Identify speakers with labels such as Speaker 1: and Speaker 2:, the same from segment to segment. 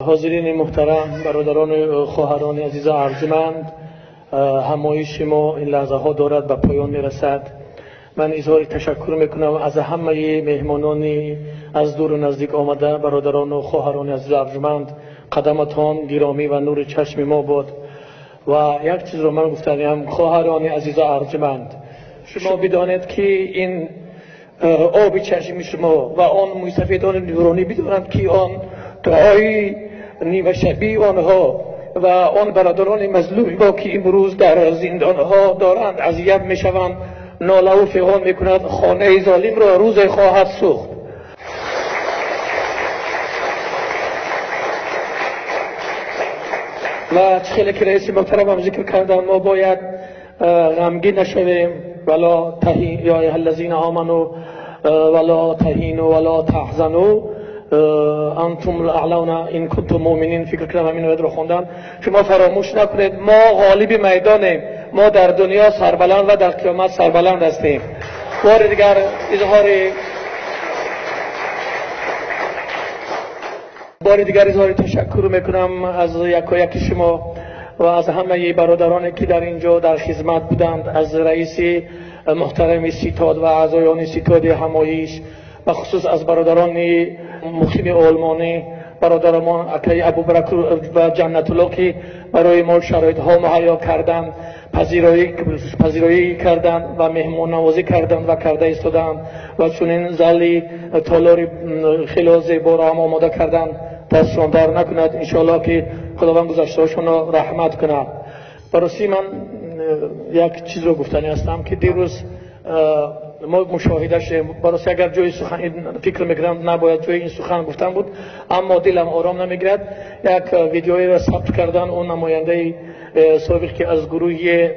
Speaker 1: حاضرین محترم، برادران و خواهران عزیز ارجمند، همایش ما این لحظه ها دارد به پایان میرسد. من اظهار تشکر میکنم از همه مهمانانی از دور و نزدیک آمده، برادران و خواهران عزیز ارجمند. قدمتان گرامی و نور چشم ما بود. و یک چیز رو من گفتم، خواهران عزیز ارجمند، شما بدانید که این آب چشم شما و آن موسفیدان نورانی بدانند که آن دعای نیمه شبی آنها و آن برادران مظلوم ما که امروز در زندان ها دارند اذیت میشوند، ناله و فغان میکند خانه ظالم را روز خواهد سوخت. و خیلی که رئیس محترم هم ذکر کردن، ما باید غمگین نشویم. ولا تهین یا ایها الذین آمنوا ولا تهینوا ولا تحزنوا انتم الاعلون ان کنتم مؤمنین. فکر کنم همین رو خوندن. شما فراموش نکنید ما غالب میدانیم، ما در دنیا سربلند و در قیامت سربلند هستیم. بار دیگر اظهار تشکر میکنم از یک شما و از همه برادرانی که در اینجا در خدمت بودند، از رئیس محترم ستاد و اعضایان ستاد همایش، بخصوص از برادران مقیم آلمانی، برادران اکی ابوبکر و جنت الله که برای ما شرایط ها مهیا کردند، پذیرایی کردند و مهمان نوازی کردند و کرده ایستادند و چنین زلی تالاری خیلی زیبا را هم آماده کردند. دستشان در نکند، انشاءالله که خداوند گذشته‌هاشون را رحمت کند. برای من یک چیز رو گفتنی هستم که دیروز ما مشاهده شدیم. برای اگر جای سخن فکر میکردم نباید جای این سخن گفتن بود، اما دلم آرام نمیگیرد. یک ویدیویی را ثبت کردن، اون نماینده سابق که از گروه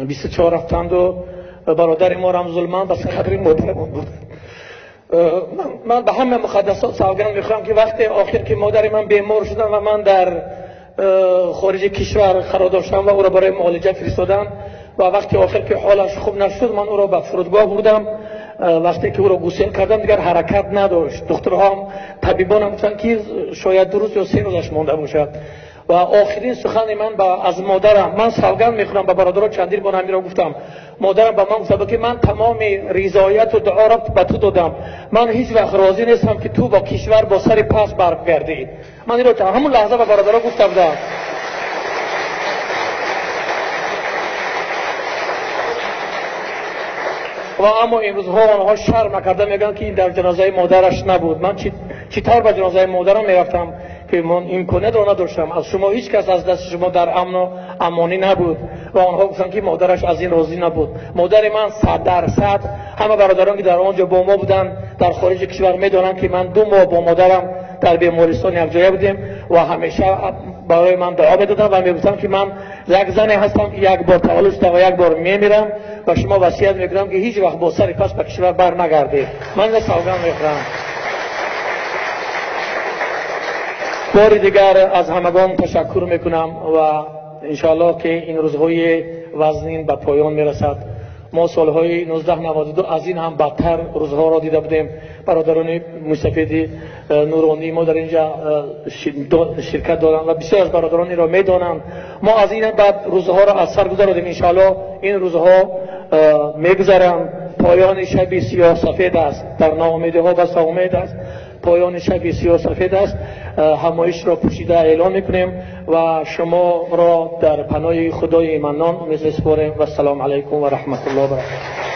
Speaker 1: 24 رفتند و برادر ما را هم ظلماند، بس قدری محترم بود. من به همه مقدسات سوگند میخوام که وقتی آخر که مادر من بیمار شدن و من در خارج کشور قرار داشتم و او را برای معالجه فرستادم و وقتی آخر که حالش خوب نشد من او را به فرودگاه بردم. وقتی که او را گسیل کردم دیگر حرکت نداشت. دکترها هم طبیبان هم گفتن که شاید 2 روز یا 3 روزش مانده باشد. و آخرین سخن من از مادرم، من سوگند میخورم به برادرها چندین بار همین را گفتم، مادرم به من گفت که من تمام رضایت و دعا را به تو دادم، من هیچ وقت راضی نیستم که تو با کشور با سر پس برگردی. من این را همون لحظه به برادرها گفتم بودم. و اما این روزها آنها شرم نکرده میگن که این در جنازه مادرش نبود. من چطور به جنازه مادرم میرفتم که من امکانات را نداشتم. از شما هیچ کس از دست شما در امن و امانی نبود و آنها گفتن که مادرش از این راضی نبود. مادر من 100% همه برادران که در آنجا با ما بودن در خارج کشور میدونن که من 2 ماه با مادرم در بیمارستان یک جای بودیم و همیشه برای من دعا میدادن و میگفتن که من یک زنی هستم که یک بار تولد شده و یک بار میمیرم و شما وصیت میکنم که هیچ وقت با سر پس به کشور بر نگردید. من سوگند میخورم. بار دیگر از همگان تشکر میکنم و انشاءالله که این روزهای وزنین به پایان میرسد. ما سالهای 1992 از این هم بدتر روزها را دیده بودیم. برادران مستفید نورانی ما در اینجا شرکت دارند و بسیار از برادرانی را میدانند. ما از این بعد روزها را از سر گذراندیم. انشاءالله این روزها میگذرند. پایان شب سیاه سفید است، در ناامیدی ها بس امید است. پایان شب سیاه سفید است. همایش را پوشیده اعلام میکنیم و شما را در پناه خدای منان میسپاریم و السلام علیکم و رحمت الله و برکاته.